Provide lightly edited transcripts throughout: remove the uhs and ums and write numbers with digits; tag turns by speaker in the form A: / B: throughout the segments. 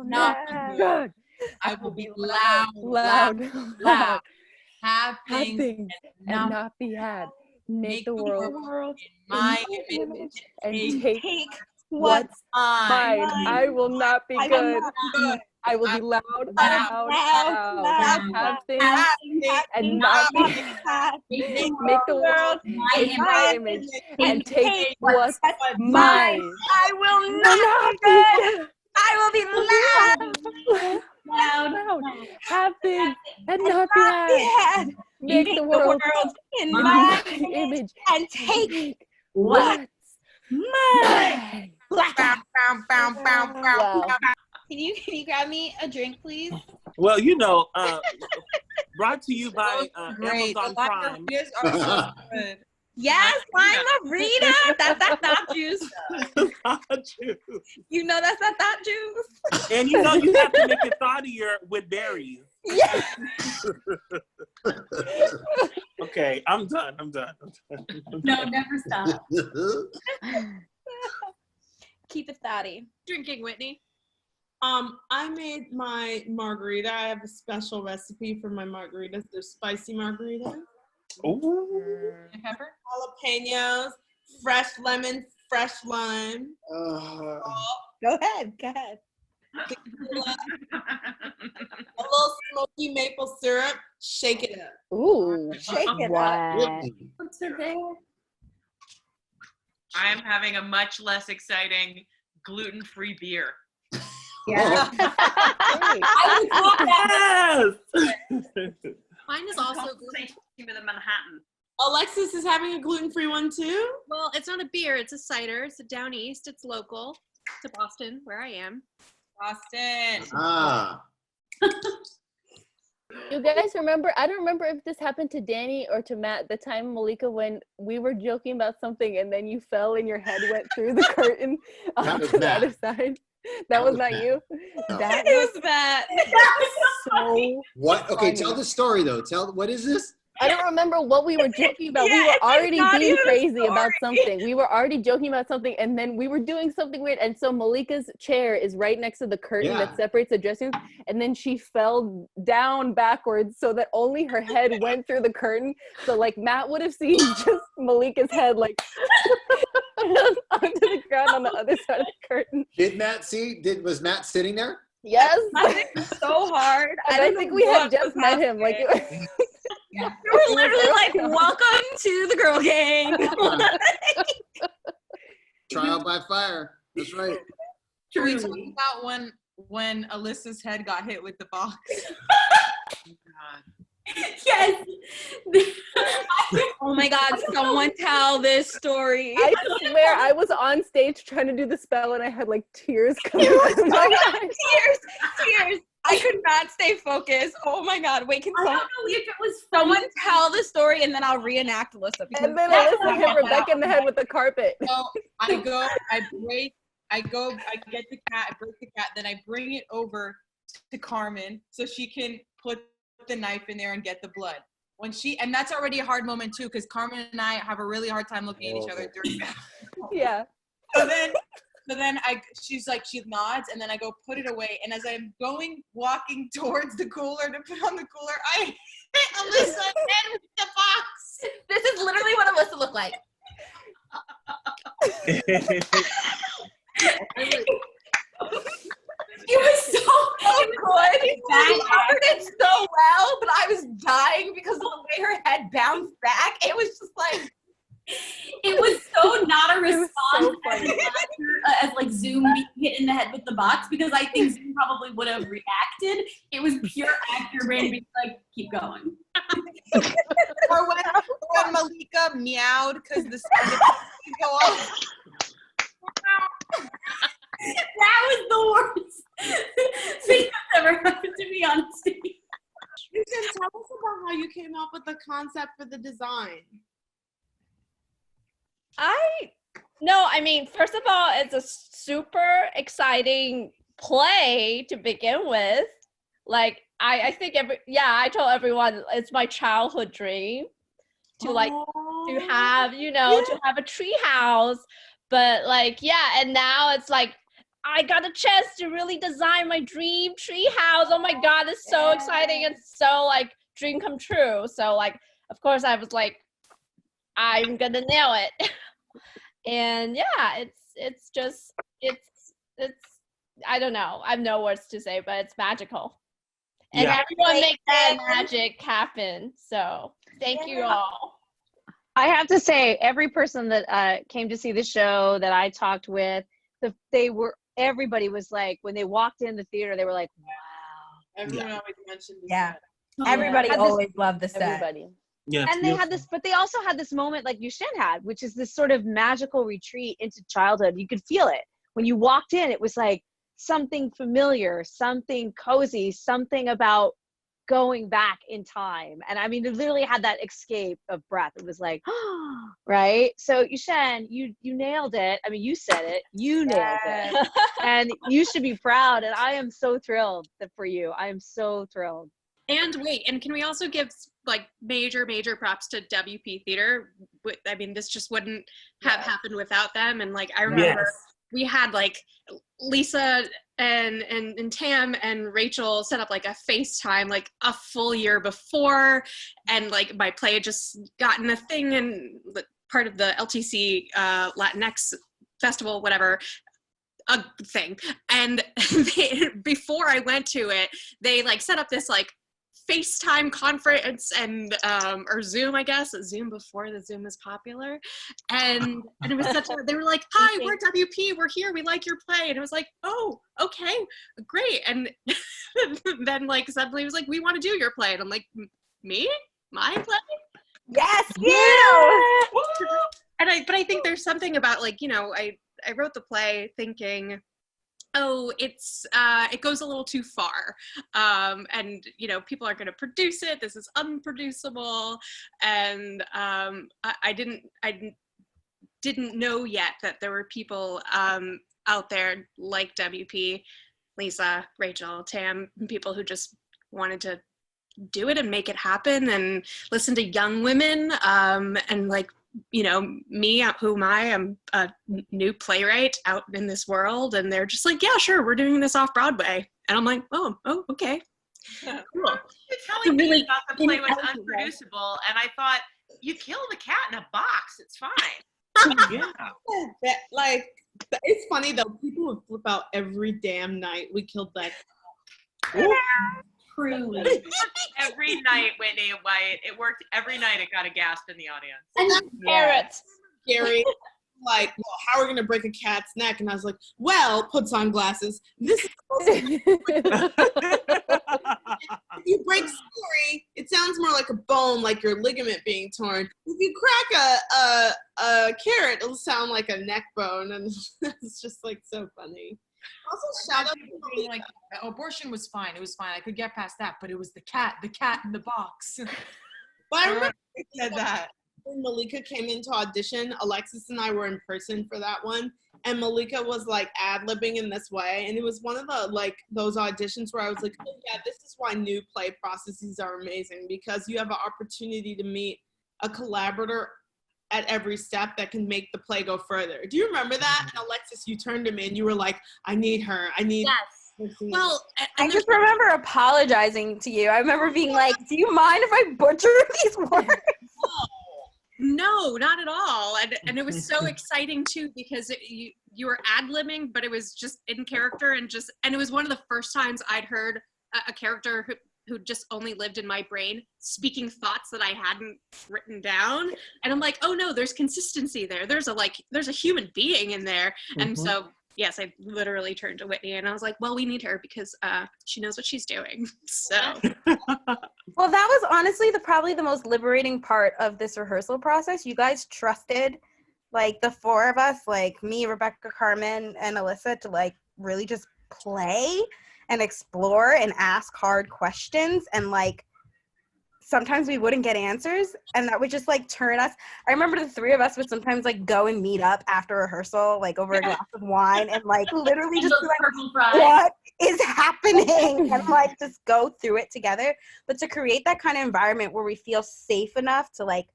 A: not be good. I will be loud. Have things and not be had. Make the world in my image and take what's mine. I will not be good. I will be loud. Have things and not be had. Make the world in my image and take what's mine.
B: I will not be good. I will be loud.
A: Have things and not be had. Make the world
B: in my
A: image
B: and take what's mine.
A: Wow.
B: Can you grab me a drink, please?
C: Well, brought to you by Amazon Prime.
D: So good.
B: Yes, lime margarita. That's that thought juice. You know that's that thought juice.
C: And you have to make it thoughtier with berries.
B: Yeah.
C: Okay, I'm done.
E: No, never stop.
B: Keep it thoughty.
D: Drinking, Whitney. I made my margarita. I have a special recipe for my margaritas. They're spicy margaritas.
C: Ooh.
D: Pepper. Jalapenos, fresh lemon, fresh lime.
B: Go ahead.
D: A little smoky maple syrup. Shake it up.
A: Ooh.
B: Shake it
A: wow.
E: What's her name?
F: I am having a much less exciting gluten-free beer.
E: Yeah.
C: Yes.
D: Mine is also
F: gluten-free with a Manhattan.
D: Alexis is having a gluten-free one too?
G: Well, it's not a beer, it's a cider. It's down east, it's local to Boston, where I am.
D: Boston.
A: You guys remember, I don't remember if this happened to Danny or to Matt, the time, Malika, when we were joking about something and then you fell and your head went through the curtain onto the other side. That was not you?
H: No.
A: That
B: It was bad.
A: so
H: What? Okay,
A: funny.
H: tell the story though. What is this?
A: I don't remember what we were joking about.
B: Yeah,
A: We were
B: it's like
A: already
B: not
A: being
B: even a
A: crazy about
B: story.
A: something. We were already joking about something, and then we were doing something weird. And so Malika's chair is right next to the curtain that separates the dressing room. And then she fell down backwards so that only her head went through the curtain. So like Matt would have seen just Malika's head like onto the ground on the other side of the curtain.
H: Did Matt see? Was Matt sitting there?
A: Yes.
B: So hard.
A: And I think we had just met him. Like
B: we were literally like, "Welcome to the girl gang."
H: Trial by fire. That's right.
D: Can we talk about when Alyssa's head got hit with the box?
B: Yes. Oh my God! Someone tell this story.
A: I swear, I was on stage trying to do the spell, and I had like tears coming out of my eyes.
B: Tears. I could not stay focused. Oh my God! Wait, can
E: I
B: someone
E: don't know if it was
B: someone tell the story, and then I'll reenact Alyssa.
A: And then Alyssa hit Rebecca in the head with the carpet.
D: So I get the cat, I break the cat, then I bring it over to Carmen so she can put the knife in there and get the blood. And that's already a hard moment too, because Carmen and I have a really hard time looking at each other during that.
A: Yeah.
D: So then she nods, and then I go put it away. And as I'm walking towards the cooler to put on the cooler, I hit Alyssa's head with the box.
B: This is literally what Alyssa looked like. It was so good. She covered it so well, but I was dying because of the way her head bounced back. It was just like,
E: it was so not a response
A: so funny.
E: as like Zoom being hit in the head with the box, because I think Zoom probably would have reacted. It was pure actor brain being like, keep going.
D: Or when Malika meowed because the sound didn't go off.
E: That was the worst thing that's ever happened to me on stage.
D: You can tell us about how you came up with the concept for the design.
B: I mean, first of all, it's a super exciting play to begin with. Like, I think I told everyone it's my childhood dream to have, to have a tree house. But like, yeah, and now it's like, I got a chance to really design my dream treehouse. Oh my God, it's so exciting and so like dream come true. So like, of course I was like, I'm gonna nail it. And yeah, it's just, I don't know. I have no words to say, but it's magical. And everyone makes that magic happen. So thank you all.
A: I have to say, every person that came to see the show that I talked with, everybody was like, when they walked in the theater, they were like, wow.
D: Everyone always mentioned this.
I: Yeah. Everybody always loved the set.
A: Everybody.
C: Yeah,
A: and they had this, but they also had this moment like Yushin had, which is this sort of magical retreat into childhood. You could feel it. When you walked in, it was like something familiar, something cozy, something about going back in time. And I mean, it literally had that escape of breath. It was like, right? So Yushin, you nailed it. I mean, you said it. You nailed it. And you should be proud. And I am so thrilled for you. I am so thrilled.
G: And wait, and can we also give like major props to WP Theater? I mean, this just wouldn't have happened without them. And like, I remember we had like Lisa and Tam and Rachel set up like a FaceTime like a full year before, and like my play had just gotten a thing and part of the LTC Latinx festival, whatever. A thing. And before I went to it, they like set up this like FaceTime conference and or Zoom, I guess, Zoom before the Zoom is popular, and it was such a, they were like, hi, we're WP, we're here, we like your play, and it was like, oh, okay, great. And then like suddenly it was like, we want to do your play, and I'm like, me, my play,
I: yes, you.
G: And but I think there's something about like, you know, I wrote the play thinking, oh, it goes a little too far, and you know, people are going to produce it. This is unproducible, and I didn't know yet that there were people out there like WP, Lisa, Rachel, Tam, people who just wanted to do it and make it happen and listen to young women, and like, you know, me, who am I? I'm a new playwright out in this world, and they're just like, yeah, sure, we're doing this off Broadway. And I'm like, oh, okay.
F: Cool. You're telling me really about the play was unproducible, and I thought, you kill the cat in a box, it's fine.
J: Yeah. Like, it's funny though, people would flip out every damn night we killed that cat.
F: Truly. Every night, Whitney and White. It worked every night. It got a gasp in the audience.
J: And
B: Carrots.
J: Gary, like, well, how are we gonna break a cat's neck? And I was like, well, puts on glasses. This is if you break celery, it sounds more like a bone, like your ligament being torn. If you crack a carrot, it'll sound like a neck bone, and it's just like so funny. Also, shout out to
D: like, abortion was fine. It was fine. I could get past that, but it was the cat in the box.
J: But I remember I said that when Malika came into audition, Alexis and I were in person for that one, and Malika was like ad-libbing in this way, and it was one of the like those auditions where I was like, oh yeah, this is why new play processes are amazing, because you have an opportunity to meet a collaborator at every step that can make the play go further. Do you remember that? And Alexis, you turned to me and you were like, I need her. I need
G: Yes. Well,
A: I just remember apologizing to you. I remember being like, do you mind if I butcher these words?
G: No, not at all. And it was so exciting too, because you were ad-libbing, but it was just in character, and it was one of the first times I'd heard a character who just only lived in my brain speaking thoughts that I hadn't written down. And I'm like, oh no, there's consistency there. There's a human being in there. Mm-hmm. And so, yes, I literally turned to Whitney and I was like, well, we need her because she knows what she's doing. So.
I: Well, that was honestly probably the most liberating part of this rehearsal process. You guys trusted like the four of us, like me, Rebecca, Carmen, and Alyssa, to like really just play and explore and ask hard questions, and like sometimes we wouldn't get answers, and that would just like turn us. I remember the three of us would sometimes like go and meet up after rehearsal, like over a glass of wine, and like literally just be like, what is happening, and like just go through it together. But to create that kind of environment where we feel safe enough to like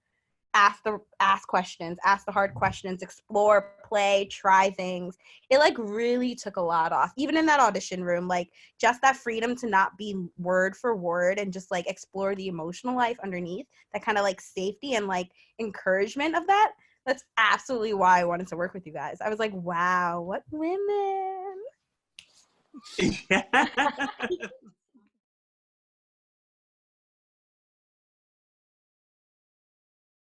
I: ask questions, ask the hard questions, explore, play, try things. It like really took a lot off. Even in that audition room, like just that freedom to not be word for word and just like explore the emotional life underneath, that kind of like safety and like encouragement of that. That's absolutely why I wanted to work with you guys. I was like, wow, what women.